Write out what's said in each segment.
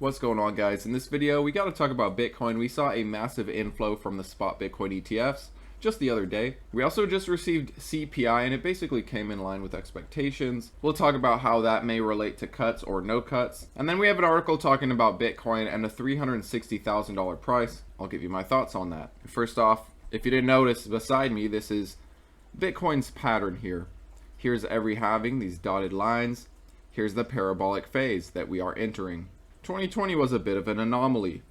What's going on, guys? In this video we got to talk about Bitcoin. We saw a massive inflow from the spot Bitcoin ETFs just the other day. We also just received CPI and it basically came in line with expectations. We'll talk about how that may relate to cuts or no cuts. And then we have an article talking about Bitcoin and a $360,000 price. I'll give you my thoughts on that. First off, if you didn't notice, beside me, this is Bitcoin's pattern here. Here's every halving, these dotted lines. Here's the parabolic phase that we are entering. 2020 was a bit of an anomaly,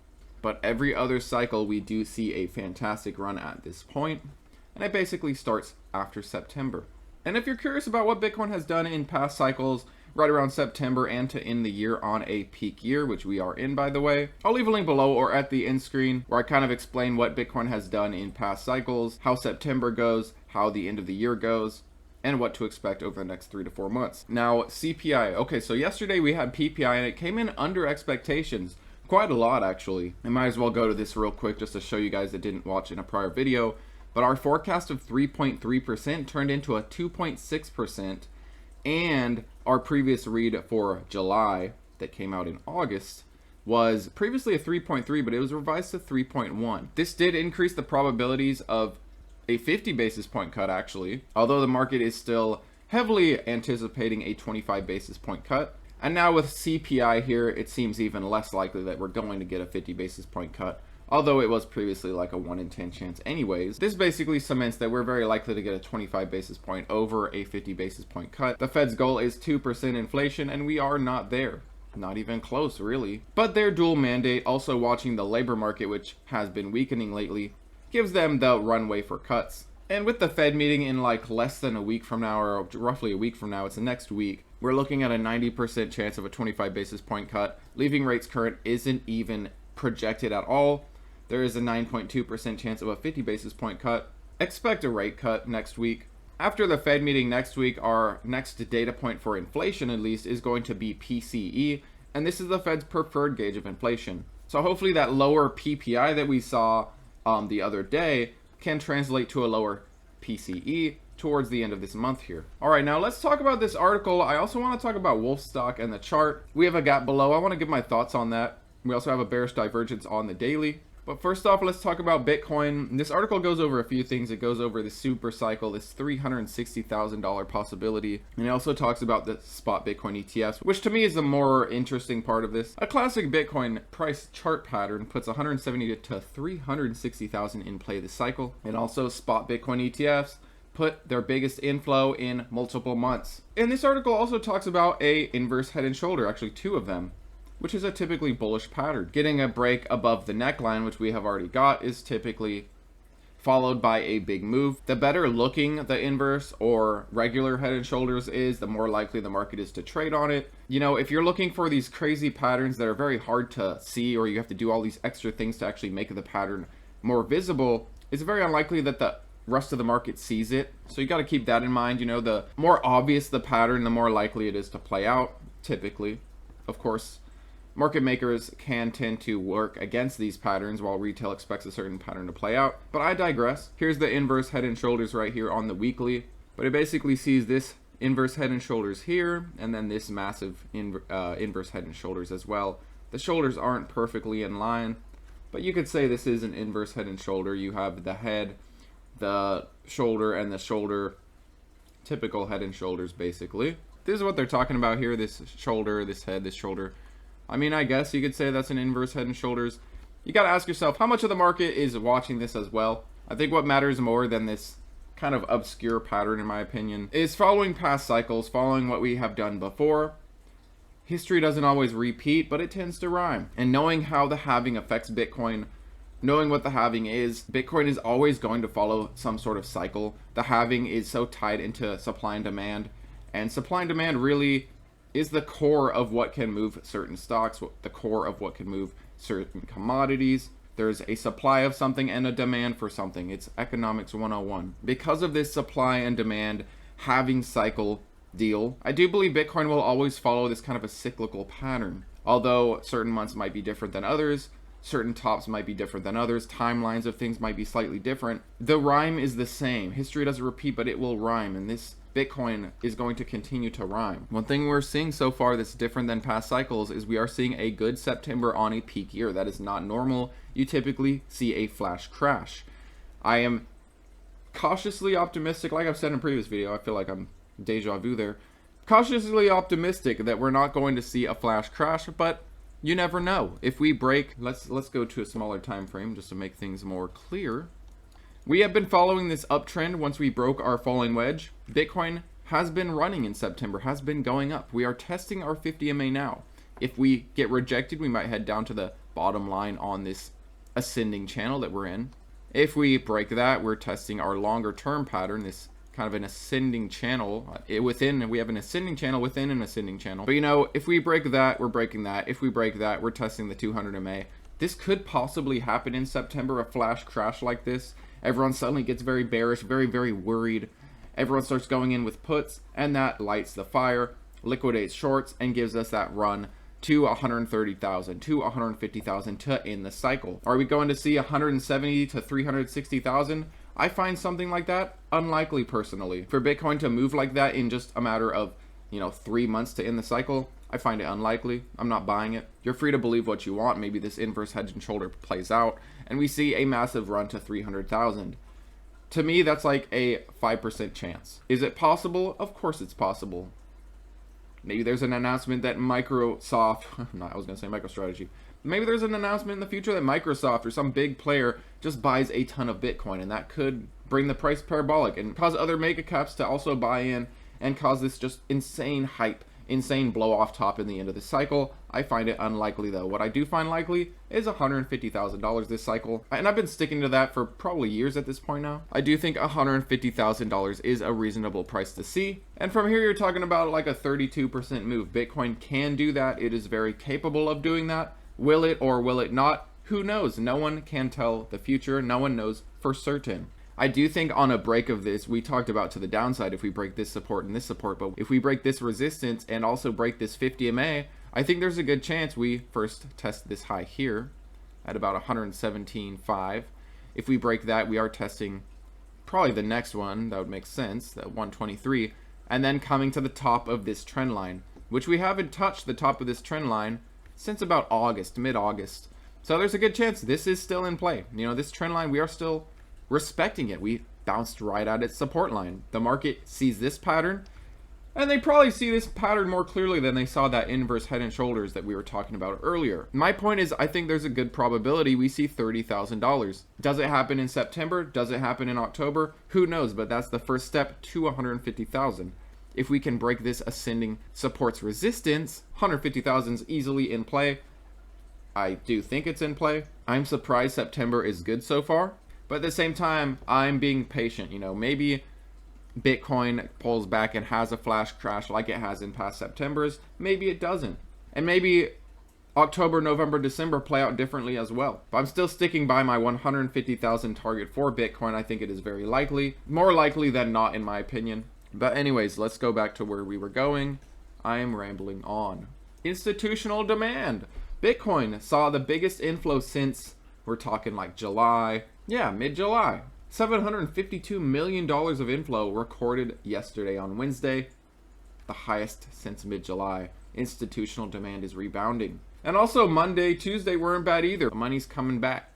but every other cycle we do see a fantastic run at this point, and it basically starts after September. And if you're curious about what Bitcoin has done in past cycles, right around September and to end the year on a peak year, which we are in, by the way, I'll leave a link below or at the end screen where I kind of explain what Bitcoin has done in past cycles, how September goes, how the end of the year goes, and what to expect over the next 3 to 4 months. Now, CPI. Okay, so yesterday we had PPI and it came in under expectations. Quite a lot, actually. I might as well go to this real quick just to show you guys that didn't watch in a prior video. But our forecast of 3.3% turned into a 2.6%. And our previous read for July that came out in August was previously a 3.3, but it was revised to 3.1. This did increase the probabilities of a 50 basis point cut, actually, although the market is still heavily anticipating a 25 basis point cut. And now with CPI here, it seems even less likely that we're going to get a 50 basis point cut, although it was previously like a 1 in 10 chance anyways. This basically cements that we're very likely to get a 25 basis point over a 50 basis point cut. The Fed's goal is 2% inflation, and we are not there. Not even close, really. But their dual mandate, also watching the labor market, which has been weakening lately, gives them the runway for cuts. And with the Fed meeting in like less than a week from now, or roughly a week from now, it's the next week, we're looking at a 90% chance of a 25 basis point cut. Leaving rates current isn't even projected at all. There is a 9.2% chance of a 50 basis point cut. Expect a rate cut next week. After the Fed meeting next week, our next data point for inflation at least is going to be PCE, and this is the Fed's preferred gauge of inflation. So hopefully that lower PPI that we saw the other day can translate to a lower PCE towards the end of this month here. All right, now let's talk about this article. I also want to talk about WULF stock and the chart. We have a gap below. I want to give my thoughts on that. We also have a bearish divergence on the daily. But first off, let's talk about Bitcoin. This article goes over a few things. It goes over the super cycle, this $360,000 possibility. And it also talks about the spot Bitcoin ETFs, which to me is the more interesting part of this. A classic Bitcoin price chart pattern puts 170 to 360,000 in play this cycle. And also spot Bitcoin ETFs put their biggest inflow in multiple months. And this article also talks about a inverse head and shoulder, actually 2 of them, which is a typically bullish pattern. Getting a break above the neckline, which we have already got, is typically followed by a big move. The better looking the inverse or regular head and shoulders is, the more likely the market is to trade on it. You know, if you're looking for these crazy patterns that are very hard to see, or you have to do all these extra things to actually make the pattern more visible, it's very unlikely that the rest of the market sees it. So you got to keep that in mind. You know, the more obvious the pattern, the more likely it is to play out, typically. Of course, market makers can tend to work against these patterns while retail expects a certain pattern to play out. But I digress. Here's the inverse head and shoulders right here on the weekly. But it basically sees this inverse head and shoulders here, and then this massive inverse head and shoulders as well. The shoulders aren't perfectly in line, but you could say this is an inverse head and shoulder. You have the head, the shoulder, and the shoulder. Typical head and shoulders, basically. This is what they're talking about here. This shoulder, this head, this shoulder. I mean, I guess you could say that's an inverse head and shoulders. You got to ask yourself, how much of the market is watching this as well? I think what matters more than this kind of obscure pattern, in my opinion, is following past cycles, following what we have done before. History doesn't always repeat, but it tends to rhyme. And knowing how the halving affects Bitcoin, knowing what the halving is, Bitcoin is always going to follow some sort of cycle. The halving is so tied into supply and demand, and supply and demand really is the core of what can move certain stocks, the core of what can move certain commodities. There's a supply of something and a demand for something. It's economics 101. Because of this supply and demand halving cycle deal, I do believe Bitcoin will always follow this kind of a cyclical pattern. Although certain months might be different than others, certain tops might be different than others, timelines of things might be slightly different, the rhyme is the same. History doesn't repeat, but it will rhyme, and this Bitcoin is going to continue to rhyme. One thing we're seeing so far that's different than past cycles is we are seeing a good September on a peak year. That is not normal. You typically see a flash crash. I am cautiously optimistic, like I've said in a previous video, I feel like I'm deja vu there. Cautiously optimistic that we're not going to see a flash crash, but you never know. If we break, let's go to a smaller time frame just to make things more clear. We have been following this uptrend once we broke our falling wedge. Bitcoin has been running in September, has been going up. We are testing our 50 MA now. If we get rejected, we might head down to the bottom line on this ascending channel that we're in. If we break that, we're testing our longer term pattern, this kind of an ascending channel. We have an ascending channel within an ascending channel. But you know, if we break that, we're breaking that. If we break that, we're testing the 200 MA. This could possibly happen in September, a flash crash like this. Everyone suddenly gets very bearish, very, very worried. Everyone starts going in with puts, and that lights the fire, liquidates shorts, and gives us that run to 130,000, to 150,000 to end the cycle. Are we going to see 170 to 360,000? I find something like that unlikely personally. For Bitcoin to move like that in just a matter of, 3 months to end the cycle, I find it unlikely. I'm not buying it. You're free to believe what you want. Maybe this inverse head and shoulder plays out and we see a massive run to 300,000. To me, that's like a 5% chance. Is it possible? Of course it's possible. Maybe there's an announcement that Microsoft, I was going to say MicroStrategy. Maybe there's an announcement in the future that Microsoft or some big player just buys a ton of Bitcoin, and that could bring the price parabolic and cause other mega caps to also buy in and cause this just insane hype, insane blow off top in the end of the cycle. I find it unlikely though. What I do find likely is $150,000 this cycle, and I've been sticking to that for probably years at this point now. I do think $150,000 is a reasonable price to see, and from here you're talking about like a 32% move. Bitcoin can do that. It is very capable of doing that. Will it or will it not? Who knows? No one can tell the future. No one knows for certain. I do think on a break of this, we talked about to the downside if we break this support and this support, but if we break this resistance and also break this 50 MA, I think there's a good chance we first test this high here at about 117.5. If we break that, we are testing probably the next one. That would make sense, that 123, and then coming to the top of this trend line, which we haven't touched the top of this trend line since about August, mid-August. So there's a good chance this is still in play. This trend line, we are still respecting it. We bounced right at its support line. The market sees this pattern, and they probably see this pattern more clearly than they saw that inverse head and shoulders that we were talking about earlier. My point is, I think there's a good probability we see $30,000. Does it happen in September? Does it happen in October? Who knows, but that's the first step to 150,000. If we can break this ascending support's resistance, 150,000 is easily in play. I do think it's in play. I'm surprised September is good so far, but at the same time, I'm being patient. Maybe Bitcoin pulls back and has a flash crash like it has in past Septembers. Maybe it doesn't. And maybe October, November, December play out differently as well. But I'm still sticking by my 150,000 target for Bitcoin. I think it is very likely. More likely than not, in my opinion. But anyways, let's go back to where we were going. I am rambling on. Institutional demand. Bitcoin saw the biggest inflow since, we're talking like July. Yeah, mid-July. $752 million of inflow recorded yesterday on Wednesday. The highest since mid-July. Institutional demand is rebounding. And also Monday, Tuesday weren't bad either. Money's coming back.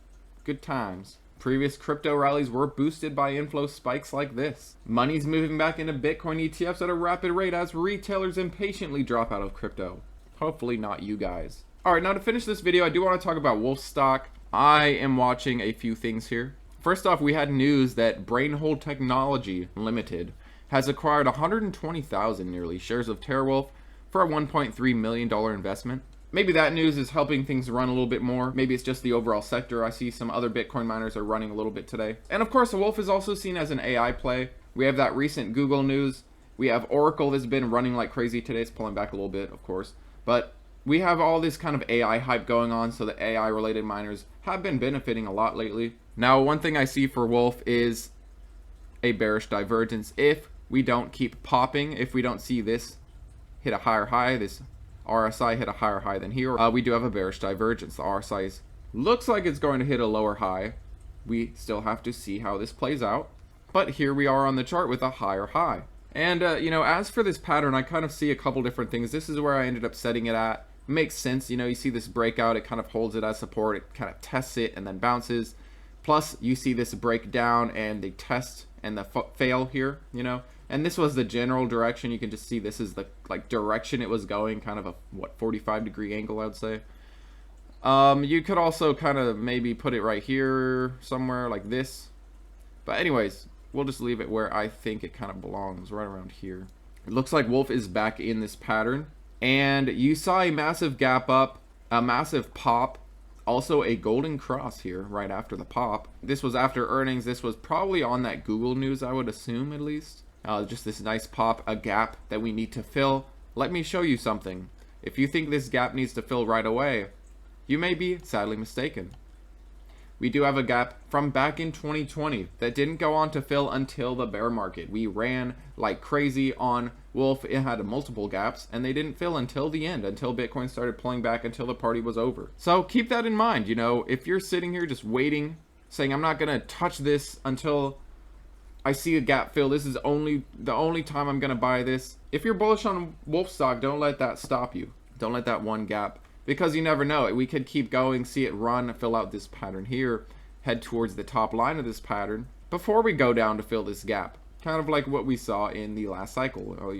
Good times. Previous crypto rallies were boosted by inflow spikes like this. Money's moving back into Bitcoin ETFs at a rapid rate as retailers impatiently drop out of crypto. Hopefully not you guys. Alright, now to finish this video, I do want to talk about WULF stock. I am watching a few things here. First off, we had news that Brainhold Technology Limited has acquired 120,000 nearly shares of TeraWulf for a $1.3 million investment. Maybe that news is helping things run a little bit more. Maybe it's just the overall sector. I see some other Bitcoin miners are running a little bit today. And of course, WULF is also seen as an AI play. We have that recent Google news. We have Oracle that's been running like crazy today. It's pulling back a little bit, of course. But we have all this kind of AI hype going on, so the AI related miners have been benefiting a lot lately. Now, one thing I see for WULF is a bearish divergence. If we don't keep popping, if we don't see this hit a higher high, this RSI hit a higher high than here, we do have a bearish divergence. The RSI looks like it's going to hit a lower high. We still have to see how this plays out. But here we are on the chart with a higher high. And, you know, as for this pattern, I kind of see a couple different things. This is where I ended up setting it at. Makes sense. You know, you see this breakout, it kind of holds it as support, it kind of tests it and then bounces. Plus, you see this breakdown and the test and the fail here, you know. And this was the general direction. You can just see this is the like direction it was going, kind of a, what, 45-degree angle, I'd say. You could also kind of maybe put it right here somewhere like this. But anyways, we'll just leave it where I think it kind of belongs, right around here. It looks like Wolf is back in this pattern. And you saw a massive gap up, a massive pop, also a golden cross here right after the pop. This was after earnings. This was probably on that Google news, I would assume, at least. Just this nice pop, a gap that we need to fill. Let me show you something. If you think this gap needs to fill right away, you may be sadly mistaken. We do have a gap from back in 2020 that didn't go on to fill until the bear market. We ran like crazy on Wolf. It had multiple gaps and they didn't fill until the end, until Bitcoin started pulling back, until the party was over. So keep that in mind. You know, if you're sitting here just waiting, saying I'm not gonna touch this until I see a gap fill, this is the only time I'm gonna buy this. If you're bullish on Wolf stock, don't let that stop you. Don't let that one gap, because you never know. We could keep going, see it run, fill out this pattern here, head towards the top line of this pattern before we go down to fill this gap. Kind of like what we saw in the last cycle, all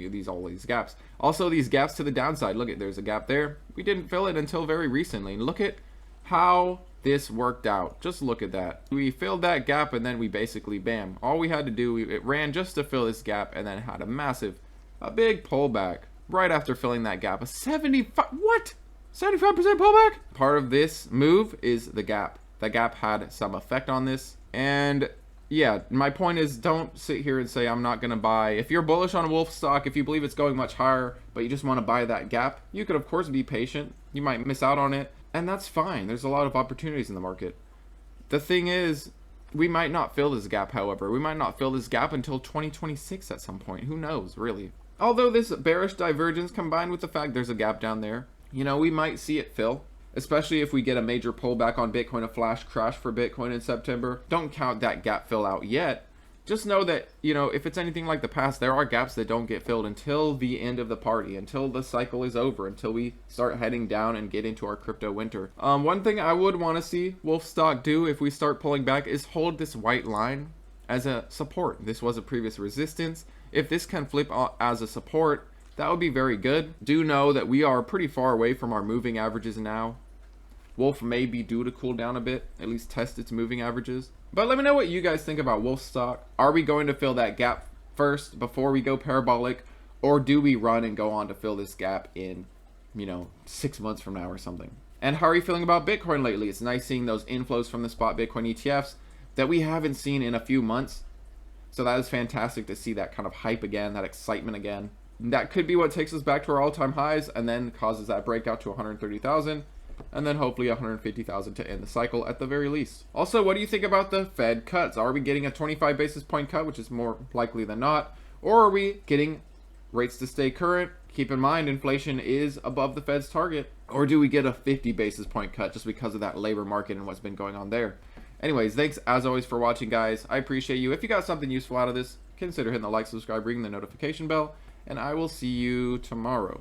these gaps. Also, these gaps to the downside. Look at, there's a gap there. We didn't fill it until very recently. And look at how this worked out. Just look at that. We filled that gap and then we basically, bam. All we had to do, it ran just to fill this gap and then had a big pullback right after filling that gap. A 75, what? 75% pullback? Part of this move is the gap. The gap had some effect on this. And yeah, my point is, don't sit here and say I'm not going to buy. If you're bullish on Wolf stock, if you believe it's going much higher, but you just want to buy that gap, you could of course be patient. You might miss out on it, and that's fine. There's a lot of opportunities in the market. The thing is, we might not fill this gap, however. We might not fill this gap until 2026 at some point. Who knows, really? Although this bearish divergence combined with the fact there's a gap down there, you know, we might see it fill, especially if we get a major pullback on Bitcoin, a flash crash for Bitcoin in September. Don't count that gap fill out yet. Just know that, you know, if it's anything like the past, there are gaps that don't get filled until the end of the party, until the cycle is over, until we start heading down and get into our crypto winter. One thing I would want to see Wolf stock do if we start pulling back is hold this white line as a support. This was a previous resistance. If this can flip as a support, that would be very good. Do know that we are pretty far away from our moving averages now. Wolf may be due to cool down a bit, at least test its moving averages. But let me know what you guys think about Wolf stock. Are we going to fill that gap first before we go parabolic? Or do we run and go on to fill this gap in, you know, 6 months from now or something? And how are you feeling about Bitcoin lately? It's nice seeing those inflows from the spot Bitcoin ETFs that we haven't seen in a few months. So that is fantastic to see that kind of hype again, that excitement again. That could be what takes us back to our all-time highs and then causes that breakout to 130,000 and then hopefully 150,000 to end the cycle at the very least. Also, what do you think about the Fed cuts? Are we getting a 25 basis point cut, which is more likely than not, or are we getting rates to stay current? Keep in mind, inflation is above the Fed's target. Or do we get a 50 basis point cut just because of that labor market and what's been going on there? Anyways, thanks as always for watching, guys. I appreciate you. If you got something useful out of this, consider hitting the like, subscribe, ring the notification bell, and I will see you tomorrow.